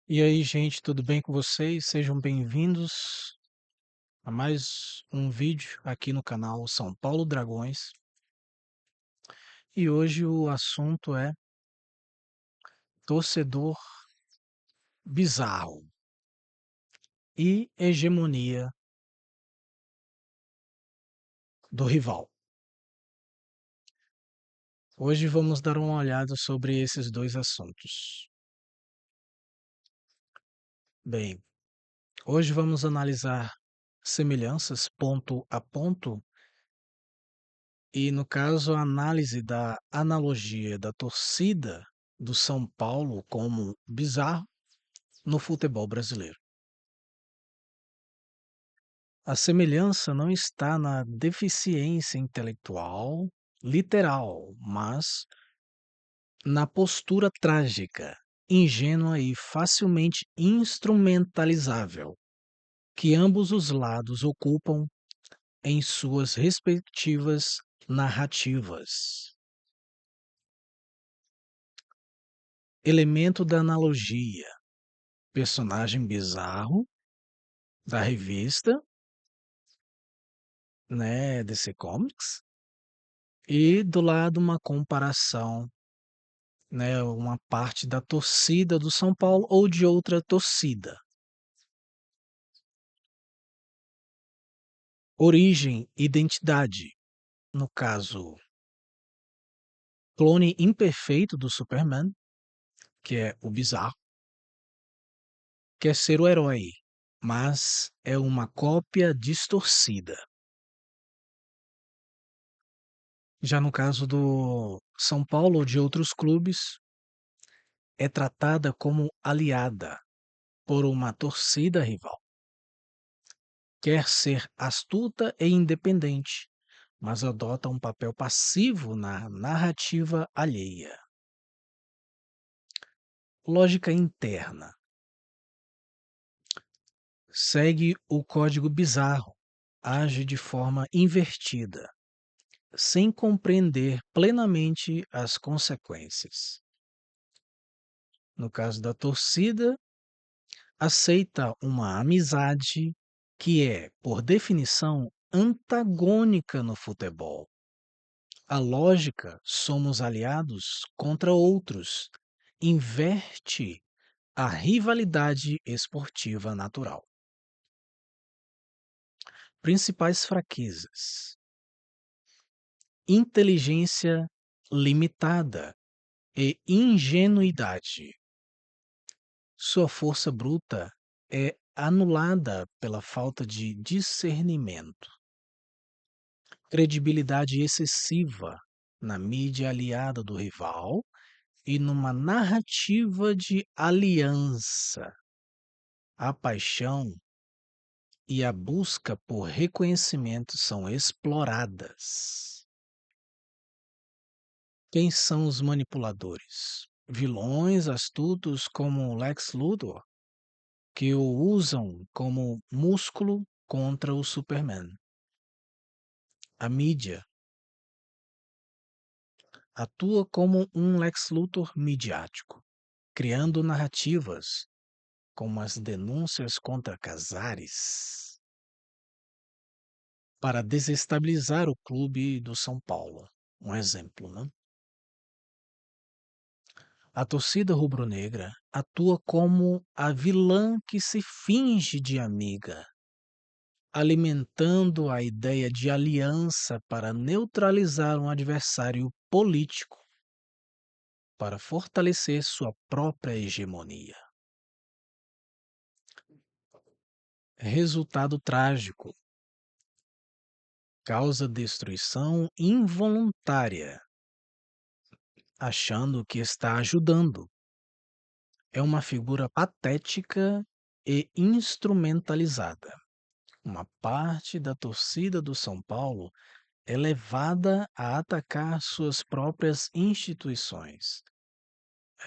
E aí, gente, tudo bem com vocês? Sejam bem-vindos a mais um vídeo aqui no canal São Paulo Dragões. E hoje o assunto é torcedor bizarro e hegemonia do rival. Hoje vamos dar uma olhada sobre esses dois assuntos. Bem, hoje vamos analisar semelhanças ponto a ponto e, no caso, a análise da analogia da torcida do São Paulo como bizarro no futebol brasileiro. A semelhança não está na deficiência intelectual literal, mas na postura trágica, ingênua e facilmente instrumentalizável que ambos os lados ocupam em suas respectivas narrativas. Elemento da analogia: personagem bizarro da revista, né, DC Comics, e do lado uma comparação, né, uma parte da torcida do São Paulo ou de outra torcida. Origem, identidade. No caso, clone imperfeito do Superman, que é o bizarro, quer ser o herói, mas é uma cópia distorcida. Já no caso do São Paulo ou de outros clubes, é tratada como aliada por uma torcida rival. Quer ser astuta e independente, mas adota um papel passivo na narrativa alheia. Lógica interna. Segue o código bizarro, age de forma invertida, sem compreender plenamente as consequências. No caso da torcida, aceita uma amizade que é, por definição, antagônica no futebol. A lógica somos aliados contra outros inverte a rivalidade esportiva natural. Principais fraquezas: inteligência limitada e ingenuidade. Sua força bruta é anulada pela falta de discernimento. Credibilidade excessiva na mídia aliada do rival e numa narrativa de aliança. A paixão e a busca por reconhecimento são exploradas. Quem são os manipuladores? Vilões astutos como Lex Luthor, que o usam como músculo contra o Superman. A mídia atua como um Lex Luthor midiático, criando narrativas como as denúncias contra Casares para desestabilizar o clube do São Paulo. Um exemplo, né? A torcida rubro-negra atua como a vilã que se finge de amiga, alimentando a ideia de aliança para neutralizar um adversário político, para fortalecer sua própria hegemonia. Resultado trágico: causa destruição involuntária, achando que está ajudando. É uma figura patética e instrumentalizada. Uma parte da torcida do São Paulo é levada a atacar suas próprias instituições,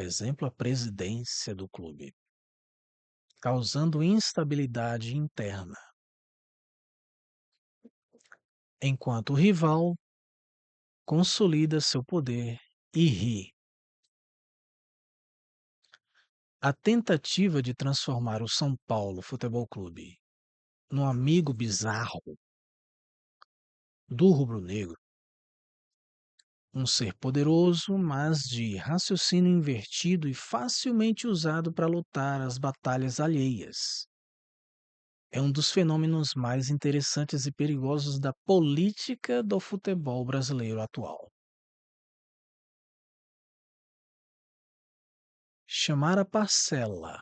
exemplo, a presidência do clube, causando instabilidade interna, enquanto o rival consolida seu poder e ri. A tentativa de transformar o São Paulo Futebol Clube num amigo bizarro do rubro-negro, um ser poderoso, mas de raciocínio invertido e facilmente usado para lutar as batalhas alheias. É um dos fenômenos mais interessantes e perigosos da política do futebol brasileiro atual. Chamar a parcela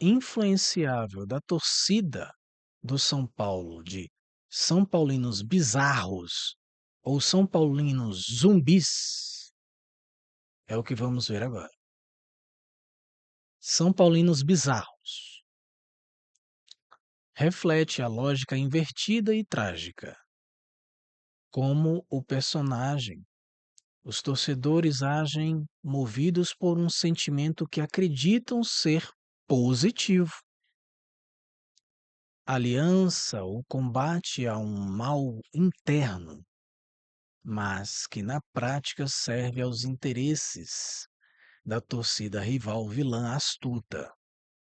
influenciável da torcida do São Paulo de São Paulinos bizarros ou São Paulinos zumbis é o que vamos ver agora. São Paulinos bizarros reflete a lógica invertida e trágica. Como o personagem, os torcedores agem movidos por um sentimento que acreditam ser positivo. Aliança ou combate a um mal interno, mas que na prática serve aos interesses da torcida rival vilã astuta,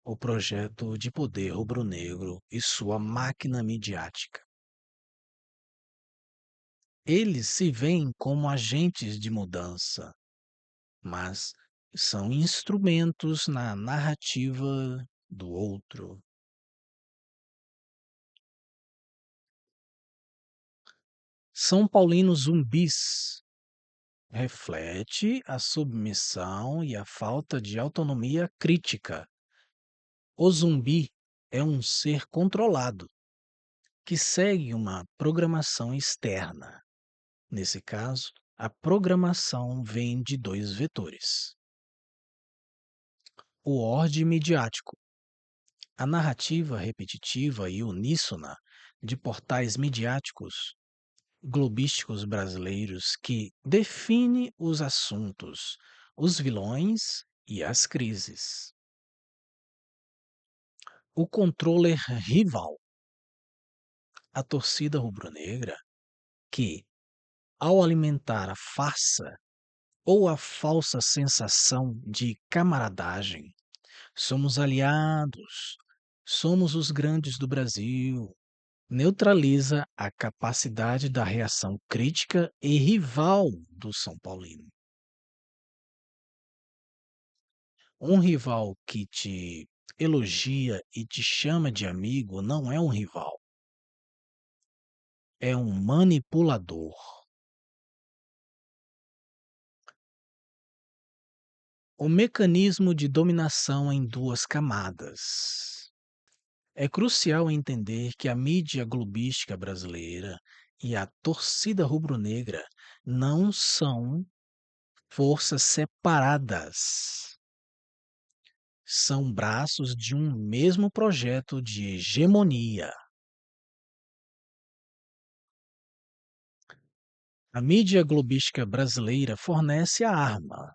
o projeto de poder rubro-negro e sua máquina midiática. Eles se veem como agentes de mudança, mas são instrumentos na narrativa do outro. São paulinos zumbis reflete a submissão e a falta de autonomia crítica. O zumbi é um ser controlado, que segue uma programação externa. Nesse caso, a programação vem de dois vetores. O ordem midiático, a narrativa repetitiva e uníssona de portais midiáticos globísticos brasileiros que define os assuntos, os vilões e as crises. O controller rival, a torcida rubro-negra, que, ao alimentar a farsa ou a falsa sensação de camaradagem, somos aliados, somos os grandes do Brasil, neutraliza a capacidade da reação crítica e rival do São Paulino. Um rival que te elogia e te chama de amigo não é um rival, é um manipulador. O mecanismo de dominação em duas camadas. É crucial entender que a mídia globística brasileira e a torcida rubro-negra não são forças separadas. São braços de um mesmo projeto de hegemonia. A mídia globística brasileira fornece a arma,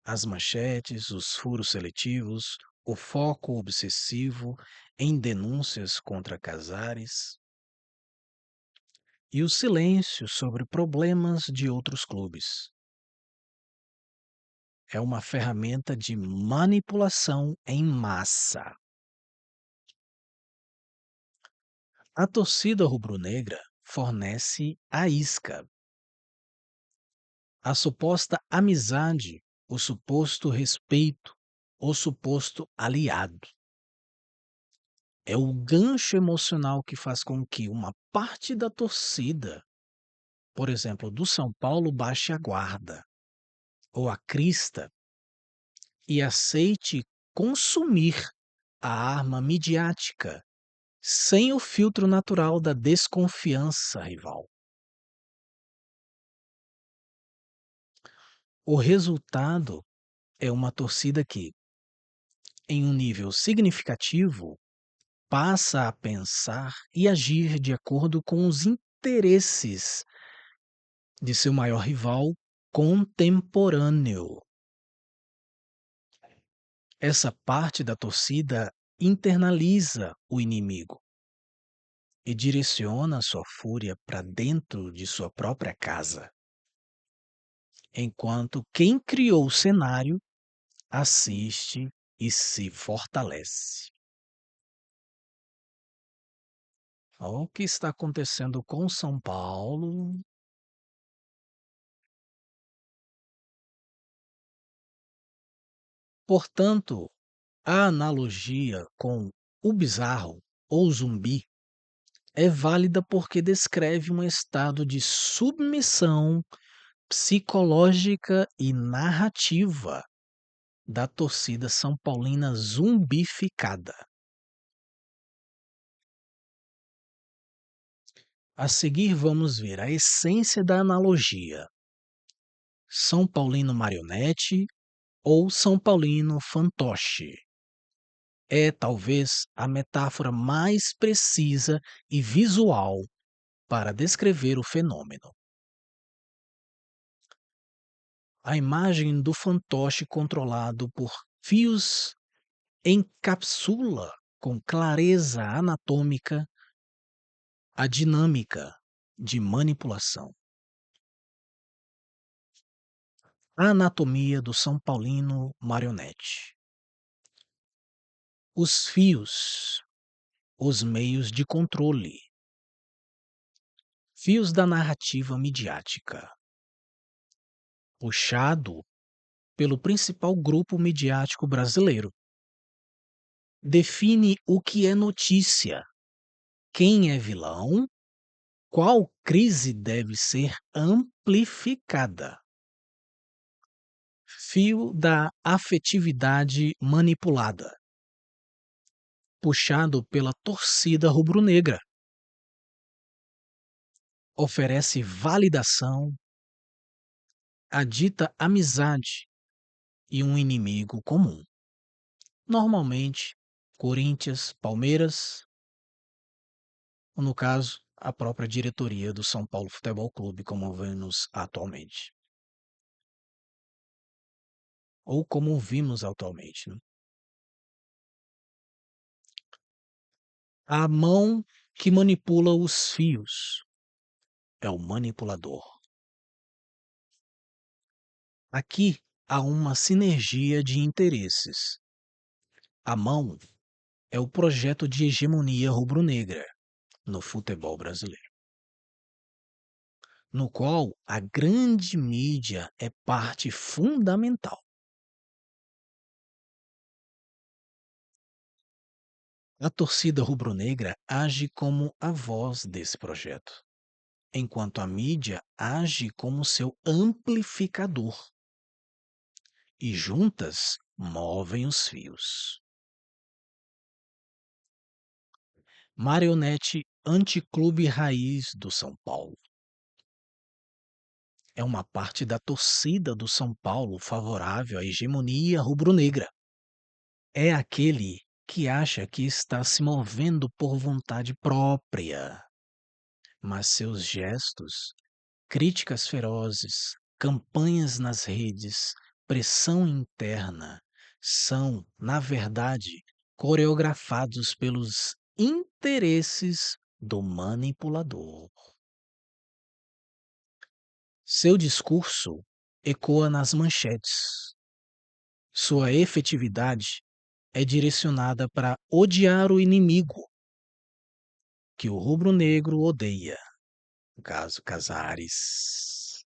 as manchetes, os furos seletivos, o foco obsessivo em denúncias contra Casares e o silêncio sobre problemas de outros clubes. É uma ferramenta de manipulação em massa. A torcida rubro-negra fornece a isca, a suposta amizade, o suposto respeito, o suposto aliado. É o gancho emocional que faz com que uma parte da torcida, por exemplo, do São Paulo, baixe a guarda ou a crista e aceite consumir a arma midiática sem o filtro natural da desconfiança rival. O resultado é uma torcida que, em um nível significativo, passa a pensar e agir de acordo com os interesses de seu maior rival contemporâneo. Essa parte da torcida internaliza o inimigo e direciona sua fúria para dentro de sua própria casa, enquanto quem criou o cenário assiste e se fortalece. O que está acontecendo com São Paulo? Portanto, a analogia com o bizarro ou zumbi é válida porque descreve um estado de submissão psicológica e narrativa da torcida são paulina zumbificada. A seguir, vamos ver a essência da analogia: São Paulino marionete ou São Paulino fantoche. É talvez a metáfora mais precisa e visual para descrever o fenômeno. A imagem do fantoche controlado por fios encapsula com clareza anatômica a dinâmica de manipulação. A anatomia do São Paulino marionete. Os fios, os meios de controle. Fios da narrativa midiática. Puxado pelo principal grupo midiático brasileiro. Define o que é notícia, quem é vilão, qual crise deve ser amplificada. Fio da afetividade manipulada, puxado pela torcida rubro-negra. Oferece validação à dita amizade e um inimigo comum. Normalmente, Corinthians, Palmeiras, ou no caso, a própria diretoria do São Paulo Futebol Clube, como vemos atualmente. Ou como vimos atualmente, né? A mão que manipula os fios é o manipulador. Aqui há uma sinergia de interesses. A mão é o projeto de hegemonia rubro-negra no futebol brasileiro, no qual a grande mídia é parte fundamental. A torcida rubro-negra age como a voz desse projeto, enquanto a mídia age como seu amplificador. E juntas movem os fios. Marionete Anticlube Raiz do São Paulo. É uma parte da torcida do São Paulo favorável à hegemonia rubro-negra. É aquele que acha que está se movendo por vontade própria, mas seus gestos, críticas ferozes, campanhas nas redes, pressão interna, são, na verdade, coreografados pelos interesses do manipulador. Seu discurso ecoa nas manchetes. Sua efetividade é direcionada para odiar o inimigo que o rubro-negro odeia, no caso Casares,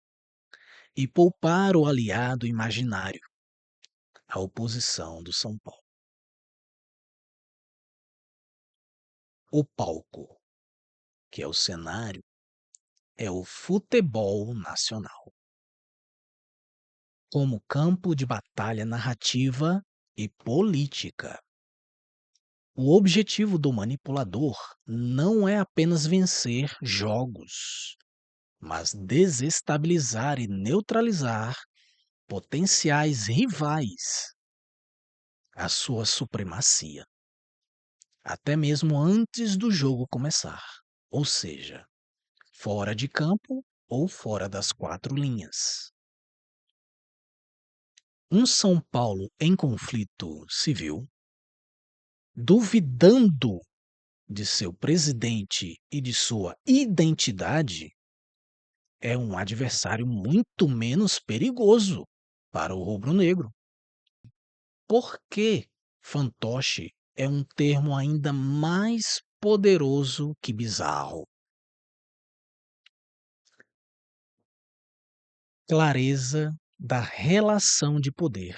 e poupar o aliado imaginário, a oposição do São Paulo. O palco, que é o cenário, é o futebol nacional, como campo de batalha narrativa e política. O objetivo do manipulador não é apenas vencer jogos, mas desestabilizar e neutralizar potenciais rivais à sua supremacia, até mesmo antes do jogo começar, ou seja, fora de campo ou fora das quatro linhas. Um São Paulo em conflito civil, duvidando de seu presidente e de sua identidade, é um adversário muito menos perigoso para o rubro-negro. por que fantoche é um termo ainda mais poderoso que bizarro. Clareza da relação de poder.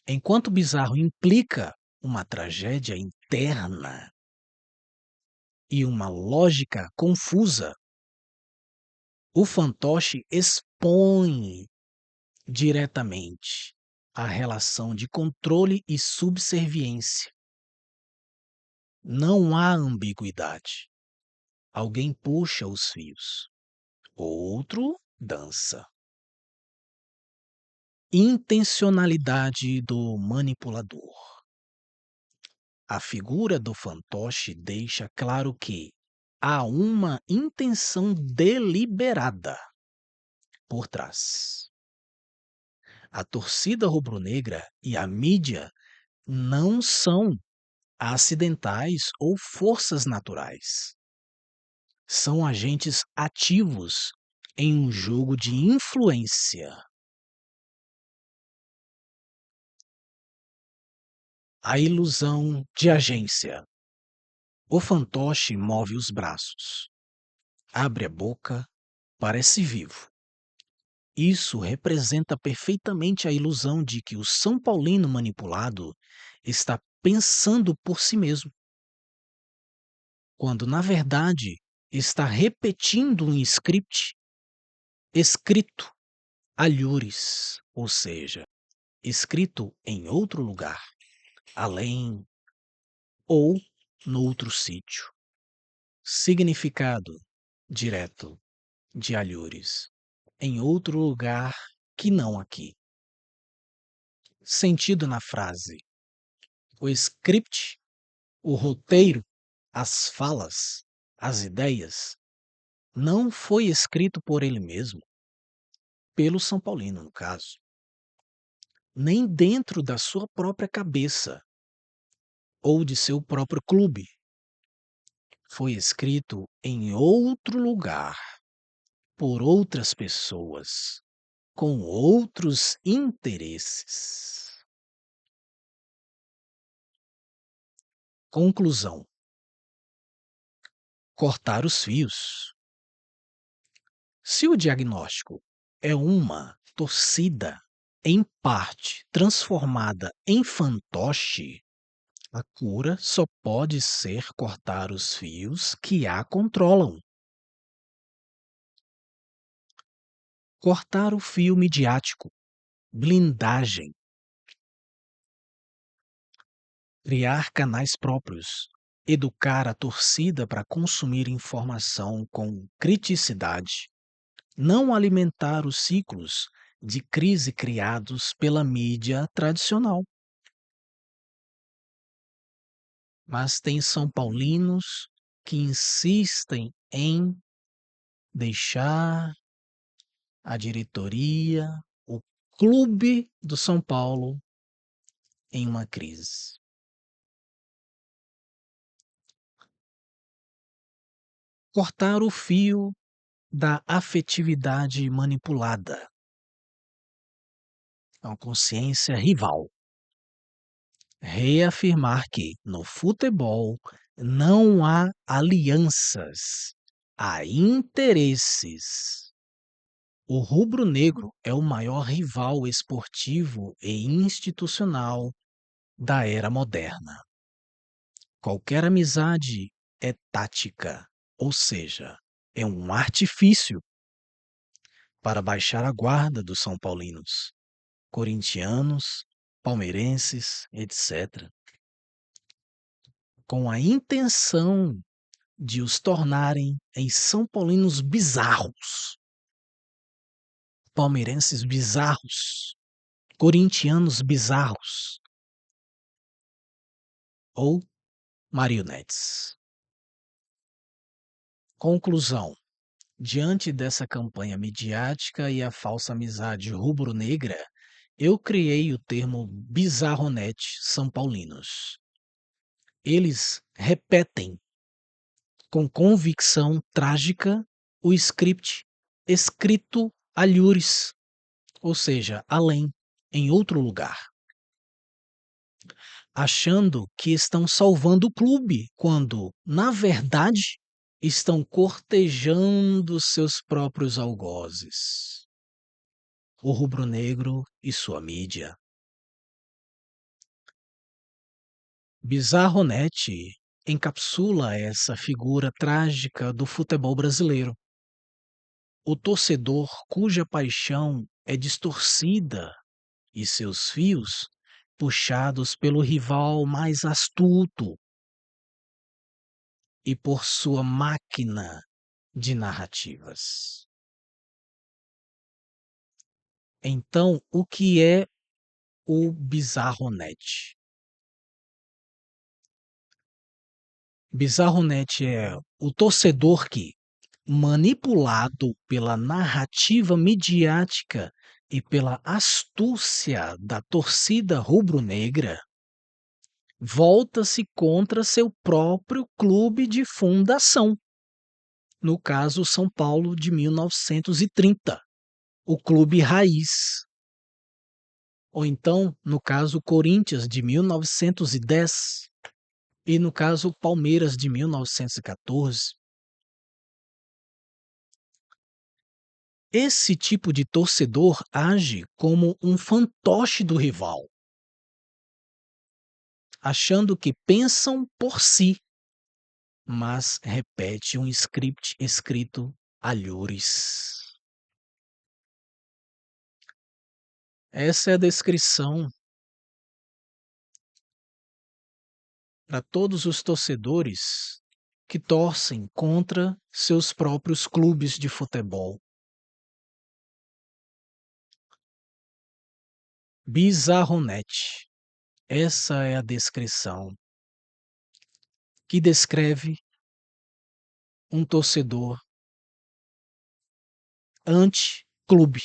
Enquanto bizarro implica uma tragédia interna e uma lógica confusa, o fantoche expõe diretamente a relação de controle e subserviência. Não há ambiguidade. Alguém puxa os fios, outro dança. Intencionalidade do manipulador. A figura do fantoche deixa claro que há uma intenção deliberada por trás. A torcida rubro-negra e a mídia não são acidentais ou forças naturais. São agentes ativos em um jogo de influência. A ilusão de agência. O fantoche move os braços, abre a boca, parece vivo. Isso representa perfeitamente a ilusão de que o São Paulino manipulado está pensando por si mesmo, quando na verdade está repetindo um script escrito alhures, ou seja, escrito em outro lugar, além ou noutro sítio. Significado direto de alhures, em outro lugar que não aqui. Sentido na frase: o script, o roteiro, as falas, as ideias, não foi escrito por ele mesmo, pelo São Paulino, no caso, nem dentro da sua própria cabeça ou de seu próprio clube. Foi escrito em outro lugar, por outras pessoas, com outros interesses. Conclusão: cortar os fios. Se o diagnóstico é uma torcida, em parte transformada em fantoche, a cura só pode ser cortar os fios que a controlam. Cortar o fio midiático, blindagem, criar canais próprios, educar a torcida para consumir informação com criticidade, não alimentar os ciclos de crise criados pela mídia tradicional. Mas tem são paulinos que insistem em deixar a diretoria, o clube do São Paulo em uma crise. Cortar o fio da afetividade manipulada, a consciência rival. Reafirmar que, no futebol, não há alianças, há interesses. O rubro-negro é o maior rival esportivo e institucional da era moderna. Qualquer amizade é tática, ou seja, é um artifício para baixar a guarda dos São Paulinos, corintianos, palmeirenses, etc., com a intenção de os tornarem em São Paulinos bizarros, palmeirenses bizarros, corintianos bizarros ou marionetes. Conclusão: diante dessa campanha midiática e a falsa amizade rubro-negra, eu criei o termo bizarronete São Paulinos. Eles repetem com convicção trágica o script escrito alhures, ou seja, além. em outro lugar, achando que estão salvando o clube, quando, na verdade, estão cortejando seus próprios algozes. O rubro-negro e sua mídia. Bizarro Net encapsula essa figura trágica do futebol brasileiro. O torcedor cuja paixão é distorcida e seus fios puxados pelo rival mais astuto e por sua máquina de narrativas. Então, o que é o Bizarronet? Bizarronet é o torcedor que, manipulado pela narrativa midiática e pela astúcia da torcida rubro-negra, volta-se contra seu próprio clube de fundação, no caso São Paulo de 1930, o clube raiz. Ou então, no caso Corinthians de 1910 e no caso Palmeiras de 1914. Esse tipo de torcedor age como um fantoche do rival, achando que pensam por si, mas repete um script escrito a alhures. Essa é a descrição para todos os torcedores que torcem contra seus próprios clubes de futebol. Bizarronet. Essa é a descrição que descreve um torcedor anti-clube,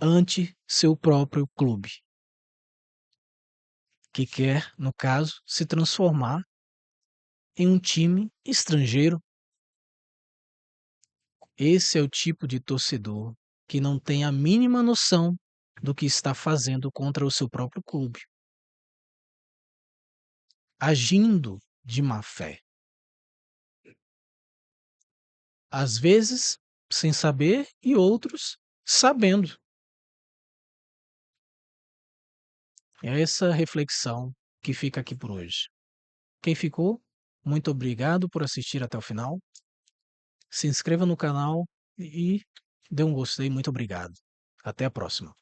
ante seu próprio clube, que quer, no caso, se transformar em um time estrangeiro. Esse é o tipo de torcedor que não tem a mínima noção do que está fazendo contra o seu próprio clube, agindo de má fé. Às vezes, sem saber, e outros sabendo. É essa reflexão que fica aqui por hoje. Quem ficou, muito obrigado por assistir até o final. Se inscreva no canal e dê um gostei. Muito obrigado. Até a próxima.